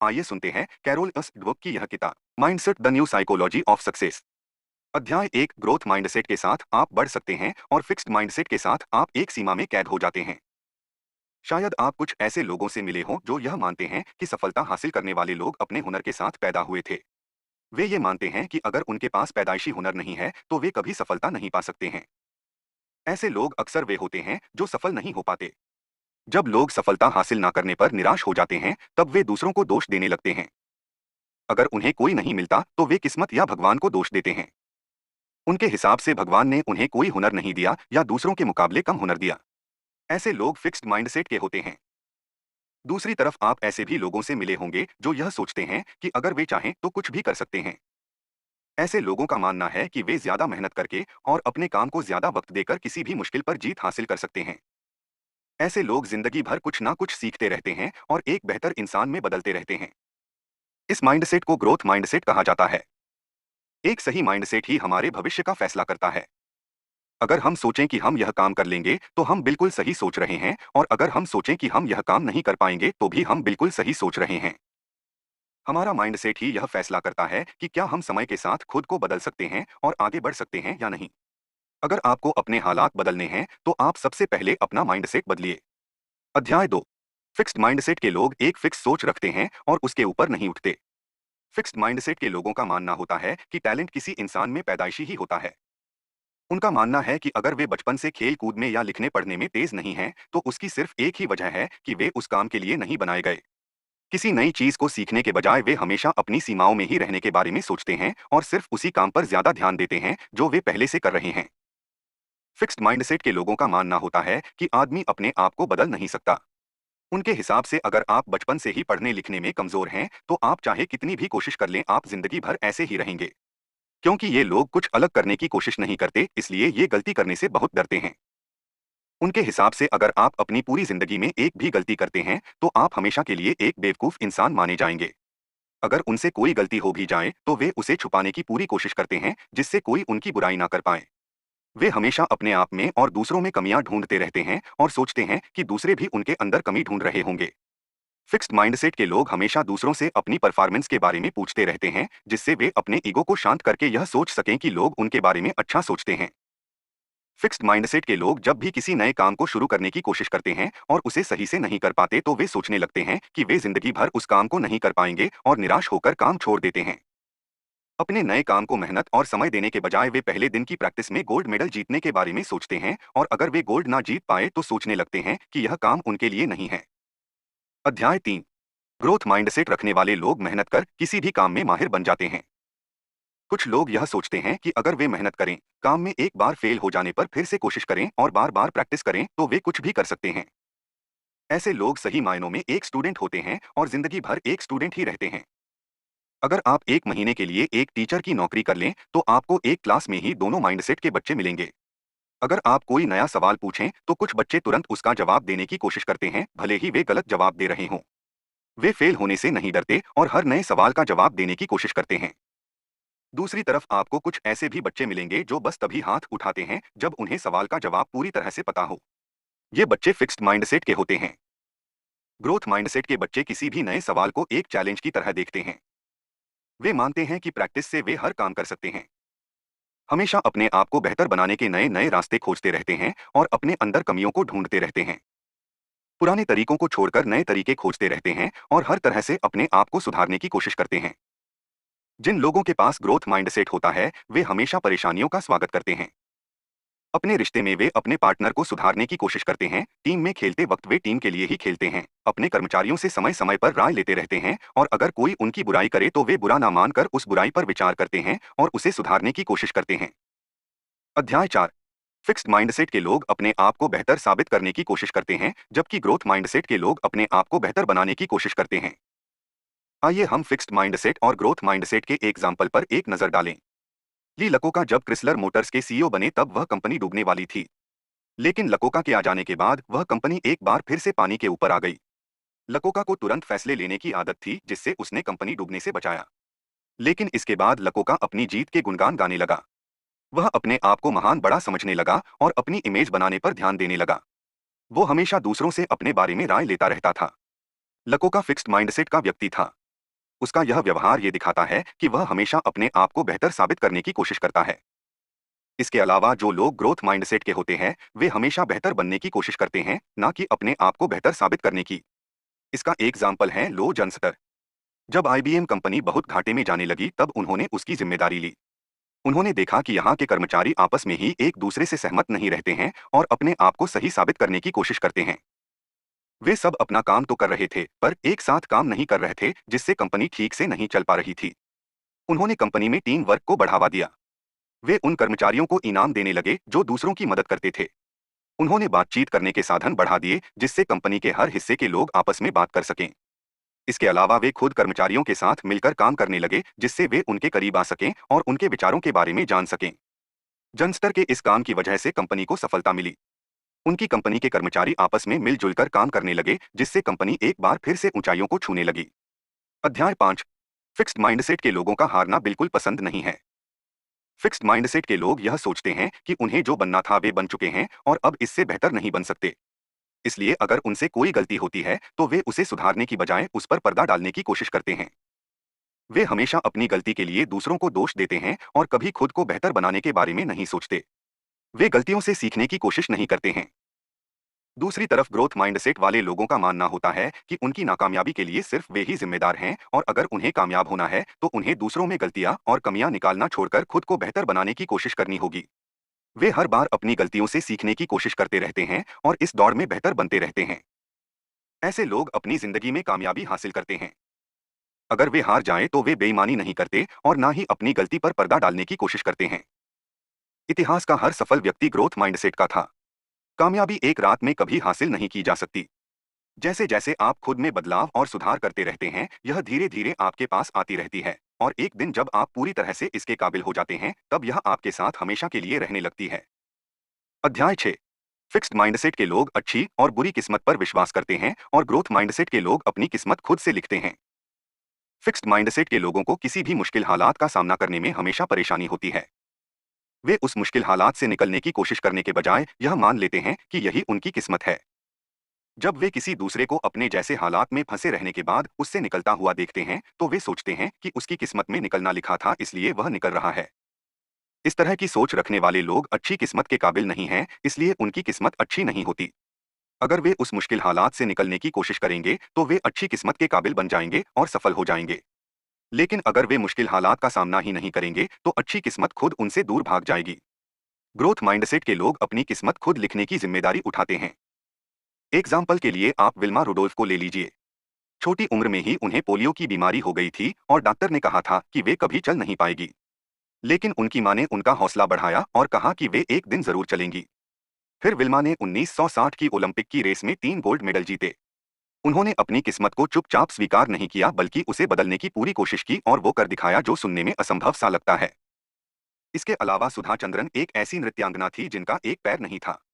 आइए सुनते हैं कैरोल एस ड्वेक की यह किताब mindset the new psychology of success. अध्याय एक, ग्रोथ माइंडसेट के साथ आप बढ़ सकते हैं और फिक्स्ड माइंडसेट के साथ आप एक सीमा में कैद हो जाते हैं। शायद आप कुछ ऐसे लोगों से मिले हों जो यह मानते हैं कि सफलता हासिल करने वाले लोग अपने हुनर के साथ पैदा हुए थे। वे ये मानते हैं कि अगर उनके पास पैदाइशी हुनर नहीं है तो वे कभी सफलता नहीं पा सकते हैं। ऐसे लोग अक्सर वे होते हैं जो सफल नहीं हो पाते। जब लोग सफलता हासिल ना करने पर निराश हो जाते हैं तब वे दूसरों को दोष देने लगते हैं। अगर उन्हें कोई नहीं मिलता तो वे किस्मत या भगवान को दोष देते हैं। उनके हिसाब से भगवान ने उन्हें कोई हुनर नहीं दिया या दूसरों के मुकाबले कम हुनर दिया। ऐसे लोग फिक्स्ड माइंडसेट के होते हैं। दूसरी तरफ आप ऐसे भी लोगों से मिले होंगे जो यह सोचते हैं कि अगर वे चाहें तो कुछ भी कर सकते हैं। ऐसे लोगों का मानना है कि वे ज्यादा मेहनत करके और अपने काम को ज्यादा वक्त देकर किसी भी मुश्किल पर जीत हासिल कर सकते हैं। ऐसे लोग जिंदगी भर कुछ ना कुछ सीखते रहते हैं और एक बेहतर इंसान में बदलते रहते हैं। इस माइंडसेट को ग्रोथ माइंडसेट कहा जाता है। एक सही माइंडसेट ही हमारे भविष्य का फैसला करता है। अगर हम सोचें कि हम यह काम कर लेंगे तो हम बिल्कुल सही सोच रहे हैं, और अगर हम सोचें कि हम यह काम नहीं कर पाएंगे तो भी हम बिल्कुल सही सोच रहे हैं। हमारा माइंडसेट ही यह फैसला करता है कि क्या हम समय के साथ खुद को बदल सकते हैं और आगे बढ़ सकते हैं या नहीं। अगर आपको अपने हालात बदलने हैं तो आप सबसे पहले अपना माइंडसेट बदलिए। अध्याय दो, फिक्स्ड माइंडसेट के लोग एक फिक्स सोच रखते हैं और उसके ऊपर नहीं उठते। फिक्स्ड माइंडसेट के लोगों का मानना होता है कि टैलेंट किसी इंसान में पैदाइशी ही होता है। उनका मानना है कि अगर वे बचपन से खेल कूद में या लिखने पढ़ने में तेज नहीं हैं, तो उसकी सिर्फ एक ही वजह है कि वे उस काम के लिए नहीं बनाए गए। किसी नई चीज को सीखने के बजाय वे हमेशा अपनी सीमाओं में ही रहने के बारे में सोचते हैं और सिर्फ उसी काम पर ज्यादा ध्यान देते हैं जो वे पहले से कर रहे हैं। फिक्स्ड माइंडसेट के लोगों का मानना होता है कि आदमी अपने आप को बदल नहीं सकता। उनके हिसाब से अगर आप बचपन से ही पढ़ने लिखने में कमजोर हैं तो आप चाहे कितनी भी कोशिश कर लें आप जिंदगी भर ऐसे ही रहेंगे। क्योंकि ये लोग कुछ अलग करने की कोशिश नहीं करते इसलिए ये गलती करने से बहुत डरते हैं। उनके हिसाब से अगर आप अपनी पूरी जिंदगी में एक भी गलती करते हैं तो आप हमेशा के लिए एक बेवकूफ इंसान माने जाएंगे। अगर उनसे कोई गलती हो भी जाए तो वे उसे छुपाने की पूरी कोशिश करते हैं जिससे कोई उनकी बुराई ना कर पाए। वे हमेशा अपने आप में और दूसरों में कमियां ढूंढते रहते हैं और सोचते हैं कि दूसरे भी उनके अंदर कमी ढूंढ रहे होंगे। फिक्स्ड माइंडसेट के लोग हमेशा दूसरों से अपनी परफॉर्मेंस के बारे में पूछते रहते हैं जिससे वे अपने ईगो को शांत करके यह सोच सकें कि लोग उनके बारे में अच्छा सोचते हैं। फिक्स्ड माइंडसेट के लोग जब भी किसी नए काम को शुरू करने की कोशिश करते हैं और उसे सही से नहीं कर पाते तो वे सोचने लगते हैं कि वे जिंदगी भर उस काम को नहीं कर पाएंगे और निराश होकर काम छोड़ देते हैं। अपने नए काम को मेहनत और समय देने के बजाय वे पहले दिन की प्रैक्टिस में गोल्ड मेडल जीतने के बारे में सोचते हैं, और अगर वे गोल्ड ना जीत पाए तो सोचने लगते हैं कि यह काम उनके लिए नहीं है। अध्याय तीन, ग्रोथ माइंडसेट रखने वाले लोग मेहनत कर किसी भी काम में माहिर बन जाते हैं। कुछ लोग यह सोचते हैं कि अगर वे मेहनत करें, काम में एक बार फेल हो जाने पर फिर से कोशिश करें और बार बार प्रैक्टिस करें तो वे कुछ भी कर सकते हैं। ऐसे लोग सही मायनों में एक स्टूडेंट होते हैं और जिंदगी भर एक स्टूडेंट ही रहते हैं। अगर आप एक महीने के लिए एक टीचर की नौकरी कर लें तो आपको एक क्लास में ही दोनों माइंडसेट के बच्चे मिलेंगे। अगर आप कोई नया सवाल पूछें तो कुछ बच्चे तुरंत उसका जवाब देने की कोशिश करते हैं भले ही वे गलत जवाब दे रहे हों। वे फेल होने से नहीं डरते और हर नए सवाल का जवाब देने की कोशिश करते हैं। दूसरी तरफ आपको कुछ ऐसे भी बच्चे मिलेंगे जो बस तभी हाथ उठाते हैं जब उन्हें सवाल का जवाब पूरी तरह से पता हो। ये बच्चे फिक्स्ड माइंडसेट के होते हैं। ग्रोथ माइंडसेट के बच्चे किसी भी नए सवाल को एक चैलेंज की तरह देखते हैं। वे मानते हैं कि प्रैक्टिस से वे हर काम कर सकते हैं। हमेशा अपने आप को बेहतर बनाने के नए नए रास्ते खोजते रहते हैं और अपने अंदर कमियों को ढूंढते रहते हैं। पुराने तरीकों को छोड़कर नए तरीके खोजते रहते हैं और हर तरह से अपने आप को सुधारने की कोशिश करते हैं। जिन लोगों के पास ग्रोथ माइंडसेट होता है वे हमेशा परेशानियों का स्वागत करते हैं। अपने रिश्ते में वे अपने पार्टनर को सुधारने की कोशिश करते हैं, टीम में खेलते वक्त वे टीम के लिए ही खेलते हैं, अपने कर्मचारियों से समय समय पर राय लेते रहते हैं, और अगर कोई उनकी बुराई करे तो वे बुरा ना मानकर उस बुराई पर विचार करते हैं और उसे सुधारने की कोशिश करते हैं। अध्याय चार, फिक्स्ड माइंडसेट के लोग अपने आप को बेहतर साबित करने की कोशिश करते हैं जबकि ग्रोथ माइंडसेट के लोग अपने आप को बेहतर बनाने की कोशिश करते हैं। आइए हम फिक्स्ड माइंडसेट और ग्रोथ माइंडसेट के एग्जाम्पल पर एक नजर डालें। ली लकोका जब क्रिसलर मोटर्स के सीईओ बने तब वह कंपनी डूबने वाली थी, लेकिन लकोका के आ जाने के बाद वह कंपनी एक बार फिर से पानी के ऊपर आ गई। लकोका को तुरंत फैसले लेने की आदत थी जिससे उसने कंपनी डूबने से बचाया। लेकिन इसके बाद लकोका अपनी जीत के गुणगान गाने लगा। वह अपने आप को महान बड़ा समझने लगा और अपनी इमेज बनाने पर ध्यान देने लगा। वो हमेशा दूसरों से अपने बारे में राय लेता रहता था। लकोका फिक्स्ड माइंडसेट का व्यक्ति था। उसका यह व्यवहार ये दिखाता है कि वह हमेशा अपने आप को बेहतर साबित करने की कोशिश करता है। इसके अलावा जो लोग ग्रोथ माइंडसेट के होते हैं, वे हमेशा बेहतर बनने की कोशिश करते हैं, ना कि अपने आप को बेहतर साबित करने की। इसका एक एग्जाम्पल है लो जंसटर। जब आईबीएम कंपनी बहुत घाटे में जाने लगी, तब उन्होंने उसकी जिम्मेदारी ली। उन्होंने देखा कि यहाँ के कर्मचारी आपस में ही एक दूसरे से सहमत नहीं रहते हैं और अपने आप को सही साबित करने की कोशिश करते हैं। वे सब अपना काम तो कर रहे थे, पर एक साथ काम नहीं कर रहे थे, जिससे कंपनी ठीक से नहीं चल पा रही थी। उन्होंने कंपनी में टीम वर्क को बढ़ावा दिया। वे उन कर्मचारियों को इनाम देने लगे जो दूसरों की मदद करते थे। उन्होंने बातचीत करने के साधन बढ़ा दिए, जिससे कंपनी के हर हिस्से के लोग आपस में बात कर सकें। इसके अलावा वे खुद कर्मचारियों के साथ मिलकर काम करने लगे, जिससे वे उनके करीब आ सकें और उनके विचारों के बारे में जान सकें। जंस्टर के इस काम की वजह से कंपनी को सफलता मिली। उनकी कंपनी के कर्मचारी आपस में मिलजुल कर काम करने लगे, जिससे कंपनी एक बार फिर से ऊंचाइयों को छूने लगी। अध्याय 5। फिक्स्ड माइंडसेट के लोगों का हारना बिल्कुल पसंद नहीं है। फिक्स्ड माइंडसेट के लोग यह सोचते हैं कि उन्हें जो बनना था वे बन चुके हैं और अब इससे बेहतर नहीं बन सकते। इसलिए अगर उनसे कोई गलती होती है, तो वे उसे सुधारने की बजाय उस पर पर्दा डालने की कोशिश करते हैं। वे हमेशा अपनी गलती के लिए दूसरों को दोष देते हैं और कभी खुद को बेहतर बनाने के बारे में नहीं सोचते। वे गलतियों से सीखने की कोशिश नहीं करते हैं। दूसरी तरफ ग्रोथ माइंडसेट वाले लोगों का मानना होता है कि उनकी नाकामयाबी के लिए सिर्फ वे ही जिम्मेदार हैं और अगर उन्हें कामयाब होना है तो उन्हें दूसरों में गलतियां और कमियां निकालना छोड़कर खुद को बेहतर बनाने की कोशिश करनी होगी। वे हर बार अपनी गलतियों से सीखने की कोशिश करते रहते हैं और इस दौड़ में बेहतर बनते रहते हैं। ऐसे लोग अपनी जिंदगी में कामयाबी हासिल करते हैं। अगर वे हार जाएं तो वे बेईमानी नहीं करते और ना ही अपनी गलती पर पर्दा डालने की कोशिश करते हैं। इतिहास का हर सफल व्यक्ति ग्रोथ माइंडसेट का था। कामयाबी एक रात में कभी हासिल नहीं की जा सकती। जैसे जैसे आप खुद में बदलाव और सुधार करते रहते हैं, यह धीरे धीरे आपके पास आती रहती है और एक दिन जब आप पूरी तरह से इसके काबिल हो जाते हैं, तब यह आपके साथ हमेशा के लिए रहने लगती है। अध्याय 6। फिक्स्ड माइंडसेट के लोग अच्छी और बुरी किस्मत पर विश्वास करते हैं और ग्रोथ माइंडसेट के लोग अपनी किस्मत खुद से लिखते हैं। फिक्स्ड माइंडसेट के लोगों को किसी भी मुश्किल हालात का सामना करने में हमेशा परेशानी होती है। वे उस मुश्किल हालात से निकलने की कोशिश करने के बजाय यह मान लेते हैं कि यही उनकी किस्मत है। जब वे किसी दूसरे को अपने जैसे हालात में फंसे रहने के बाद उससे निकलता हुआ देखते हैं, तो वे सोचते हैं कि उसकी किस्मत में निकलना लिखा था, इसलिए वह निकल रहा है। इस तरह की सोच रखने वाले लोग अच्छी किस्मत के काबिल नहीं हैं, इसलिए उनकी किस्मत अच्छी नहीं होती। अगर वे उस मुश्किल हालात से निकलने की कोशिश करेंगे, तो वे अच्छी किस्मत के काबिल बन जाएंगे और सफल हो जाएंगे। लेकिन अगर वे मुश्किल हालात का सामना ही नहीं करेंगे, तो अच्छी किस्मत खुद उनसे दूर भाग जाएगी। ग्रोथ माइंडसेट के लोग अपनी किस्मत खुद लिखने की जिम्मेदारी उठाते हैं। एग्जाम्पल के लिए आप विल्मा रुडोल्फ को ले लीजिए। छोटी उम्र में ही उन्हें पोलियो की बीमारी हो गई थी और डॉक्टर ने कहा था कि वे कभी चल नहीं पाएगी। लेकिन उनकी मां ने उनका हौसला बढ़ाया और कहा कि वे एक दिन जरूर चलेंगी। फिर विल्मा ने 1960 की ओलंपिक की रेस में 3 गोल्ड मेडल जीते। उन्होंने अपनी किस्मत को चुपचाप स्वीकार नहीं किया, बल्कि उसे बदलने की पूरी कोशिश की और वो कर दिखाया जो सुनने में असंभव सा लगता है। इसके अलावा सुधा चंद्रन एक ऐसी नृत्यांगना थी जिनका एक पैर नहीं था।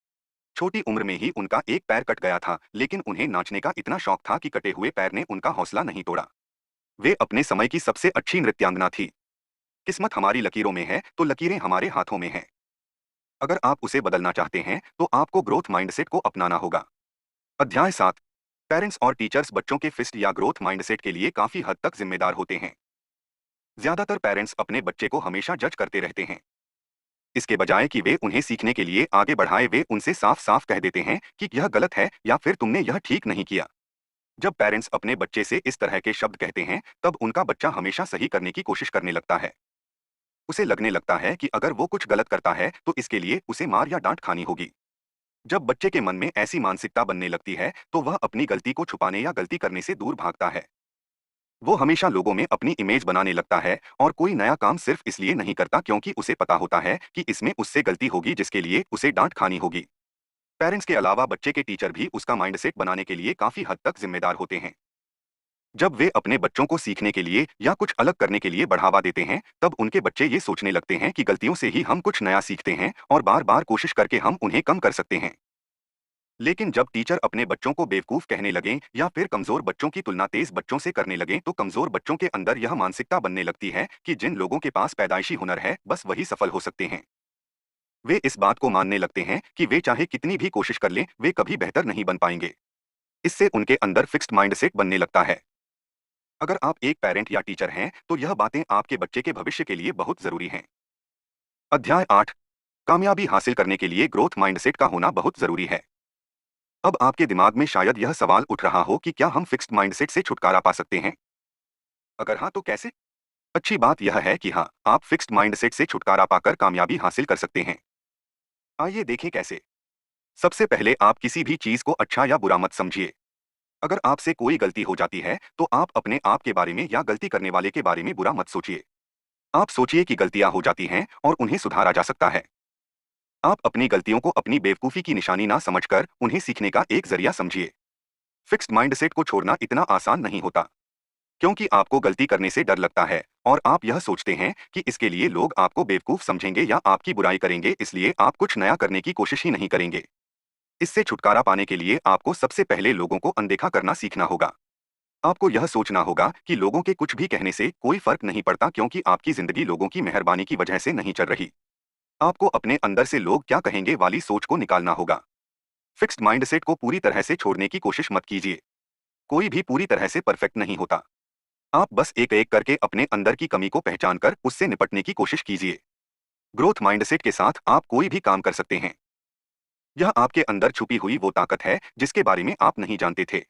छोटी उम्र में ही उनका एक पैर कट गया था, लेकिन उन्हें नाचने का इतना शौक था कि कटे हुए पैर ने उनका हौसला नहीं तोड़ा। वे अपने समय की सबसे अच्छी नृत्यांगना थी। किस्मत हमारी लकीरों में है, तो लकीरें हमारे हाथों में हैं। अगर आप उसे बदलना चाहते हैं, तो आपको ग्रोथ माइंडसेट को अपनाना होगा। अध्याय 7। पेरेंट्स और टीचर्स बच्चों के फिक्स्ड या ग्रोथ माइंडसेट के लिए काफी हद तक जिम्मेदार होते हैं। ज्यादातर पेरेंट्स अपने बच्चे को हमेशा जज करते रहते हैं। इसके बजाय कि वे उन्हें सीखने के लिए आगे बढ़ाएं, वे उनसे साफ साफ कह देते हैं कि यह गलत है या फिर तुमने यह ठीक नहीं किया। जब पेरेंट्स अपने बच्चे से इस तरह के शब्द कहते हैं, तब उनका बच्चा हमेशा सही करने की कोशिश करने लगता है। उसे लगने लगता है कि अगर वो कुछ गलत करता है तो इसके लिए उसे मार या डांट खानी होगी। जब बच्चे के मन में ऐसी मानसिकता बनने लगती है, तो वह अपनी गलती को छुपाने या गलती करने से दूर भागता है। वो हमेशा लोगों में अपनी इमेज बनाने लगता है और कोई नया काम सिर्फ इसलिए नहीं करता क्योंकि उसे पता होता है कि इसमें उससे गलती होगी, जिसके लिए उसे डांट खानी होगी। पेरेंट्स के अलावा बच्चे के टीचर भी उसका माइंडसेट बनाने के लिए काफी हद तक जिम्मेदार होते हैं। जब वे अपने बच्चों को सीखने के लिए या कुछ अलग करने के लिए बढ़ावा देते हैं, तब उनके बच्चे ये सोचने लगते हैं कि गलतियों से ही हम कुछ नया सीखते हैं और बार बार कोशिश करके हम उन्हें कम कर सकते हैं। लेकिन जब टीचर अपने बच्चों को बेवकूफ कहने लगें या फिर कमजोर बच्चों की तुलना तेज बच्चों से करने लगें, तो कमजोर बच्चों के अंदर यह मानसिकता बनने लगती है कि जिन लोगों के पास पैदाइशी हुनर है, बस वही सफल हो सकते हैं। वे इस बात को मानने लगते हैं कि वे चाहे कितनी भी कोशिश कर लें, वे कभी बेहतर नहीं बन पाएंगे। इससे उनके अंदर फिक्स्ड माइंडसेट बनने लगता है। अगर आप एक पेरेंट या टीचर हैं, तो यह बातें आपके बच्चे के भविष्य के लिए बहुत जरूरी हैं। अध्याय 8। कामयाबी हासिल करने के लिए ग्रोथ माइंडसेट का होना बहुत जरूरी है। अब आपके दिमाग में शायद यह सवाल उठ रहा हो कि क्या हम फिक्स्ड माइंडसेट से छुटकारा पा सकते हैं? अगर हाँ, तो कैसे? अच्छी बात यह है कि हाँ, आप फिक्स्ड माइंडसेट से छुटकारा पाकर कामयाबी हासिल कर सकते हैं। आइए देखें कैसे। सबसे पहले आप किसी भी चीज को अच्छा या बुरा मत समझिए। अगर आपसे कोई गलती हो जाती है, तो आप अपने आप के बारे में या गलती करने वाले के बारे में बुरा मत सोचिए। आप सोचिए कि गलतियां हो जाती हैं और उन्हें सुधारा जा सकता है। आप अपनी गलतियों को अपनी बेवकूफी की निशानी ना समझकर उन्हें सीखने का एक जरिया समझिए। फिक्स्ड माइंडसेट को छोड़ना इतना आसान नहीं होता, क्योंकि आपको गलती करने से डर लगता है और आप यह सोचते हैं कि इसके लिए लोग आपको बेवकूफ समझेंगे या आपकी बुराई करेंगे, इसलिए आप कुछ नया करने की कोशिश ही नहीं करेंगे। इससे छुटकारा पाने के लिए आपको सबसे पहले लोगों को अनदेखा करना सीखना होगा। आपको यह सोचना होगा कि लोगों के कुछ भी कहने से कोई फर्क नहीं पड़ता, क्योंकि आपकी जिंदगी लोगों की मेहरबानी की वजह से नहीं चल रही। आपको अपने अंदर से लोग क्या कहेंगे वाली सोच को निकालना होगा। फिक्स्ड माइंडसेट को पूरी तरह से छोड़ने की कोशिश मत कीजिए। कोई भी पूरी तरह से परफेक्ट नहीं होता। आप बस एक एक करके अपने अंदर की कमी को पहचान कर उससे निपटने की कोशिश कीजिए। ग्रोथ माइंडसेट के साथ आप कोई भी काम कर सकते हैं। यह आपके अंदर छुपी हुई वो ताकत है जिसके बारे में आप नहीं जानते थे।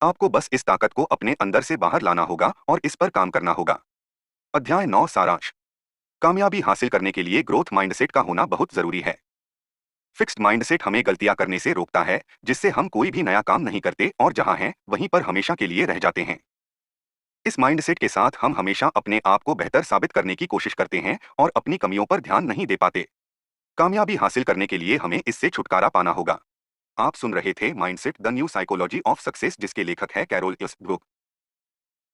आपको बस इस ताकत को अपने अंदर से बाहर लाना होगा और इस पर काम करना होगा। अध्याय 9 सारांश। कामयाबी हासिल करने के लिए ग्रोथ माइंडसेट का होना बहुत जरूरी है। फिक्स्ड माइंडसेट हमें गलतियां करने से रोकता है, जिससे हम कोई भी नया काम नहीं करते और जहां हैं वहीं पर हमेशा के लिए रह जाते हैं। इस माइंडसेट के साथ हम हमेशा अपने आप को बेहतर साबित करने की कोशिश करते हैं और अपनी कमियों पर ध्यान नहीं दे पाते। कामयाबी हासिल करने के लिए हमें इससे छुटकारा पाना होगा। आप सुन रहे थे mindset the new psychology of success, जिसके लेखक है कैरोल इस बुक।